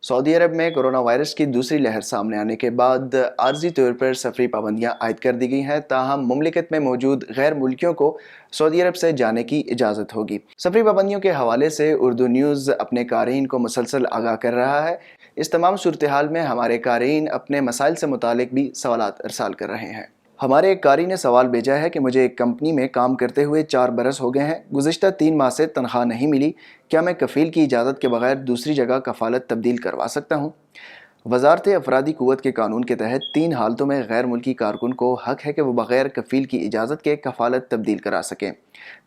Saudi अरब में corona virus की दूसरी लहर सामने आने के बाद आर्जी तौर पर सफरी पाबंदियां आयद कर दी गई हैं। ताहम मुमलिकत में मौजूद गैर मुल्कियों को सऊदी अरब से जाने की इजाज़त होगी। सफरी पाबंदियों के हवाले से उर्दू न्यूज़ अपने क़ारीन को मुसलसल आगाह कर रहा है। इस तमाम सूरत हाल में हमारे क़ारीन अपने मसाइल से मुतालिक भी सवालात अरसाल कर रहे हैं। हमारे एक कारी ने सवाल भेजा है कि मुझे एक कंपनी में काम करते हुए 4 बरस हो गए हैं। गुज़िश्ता 3 माह से तनख्वाह नहीं मिली। क्या मैं कफ़ील की इजाज़त के बगैर दूसरी जगह कफ़ालत तब्दील करवा सकता हूँ? वज़ारत अफरादी क़ुव्वत के कानून के तहत 3 हालतों में गैर मुल्की कारकुन को हक़ है कि वो बग़ैर कफ़ील की इजाज़त के कफ़ालत तब्दील करा सकें।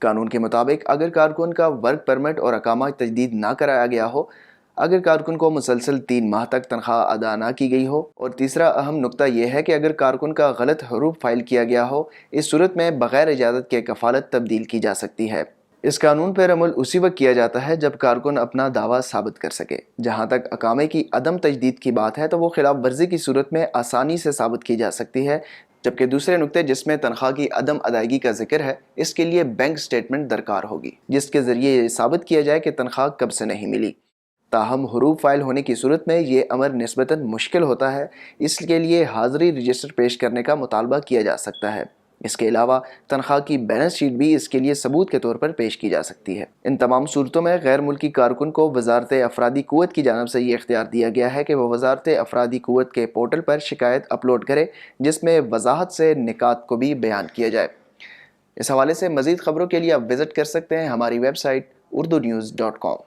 कानून के मुताबिक अगर कारकुन का वर्क परमिट और अकामा तजदीद ना कराया गया हो, अगर कारकुन को मुसलसल 3 माह तक तनख्वाह अदा ना की गई हो, और तीसरा अहम नुक्ता यह है कि अगर कारकुन का गलत हरूफ फाइल किया गया हो, इस सूरत में बग़ैर इजाज़त के कफ़ालत तब्दील की जा सकती है। इस कानून पर अमल उसी वक्त किया जाता है जब कारकुन अपना दावा साबित कर सके। जहाँ तक अकामे की अदम तजदीद की बात है तो वो खिलाफ वर्जी की सूरत में आसानी से साबित की जा सकती है, जबकि दूसरे नुक्ते जिसमें तनख्वाह की अदम अदायगी का जिक्र है, इसके लिए बैंक स्टेटमेंट दरकार होगी जिसके ज़रिए ये साबित किया जाए कि तनख्वाह कब से नहीं मिली। ताहम हरूफ फाइल होने की सूरत में ये अमर निस्बतन मुश्किल होता है, इसके लिए हाज़री रजिस्टर पेश करने का मुतालबा किया जा सकता है। इसके अलावा तनख्वाह की बैलेंस शीट भी इसके लिए सबूत के तौर पर पेश की जा सकती है। इन तमाम सूरतों में गैर मुल्की कारकुन को वज़ारत अफरादी क़ुव्वत की जानिब से ये इख्तियार दिया गया है कि वह वज़ारत अफरादी क़ुव्वत के पोर्टल पर शिकायत अपलोड करे, जिसमें वजाहत से निकात को भी बयान किया जाए। इस हवाले से मज़ीद ख़बरों के लिए आप विज़िट कर सकते हैं हमारी वेबसाइट urdunews.com।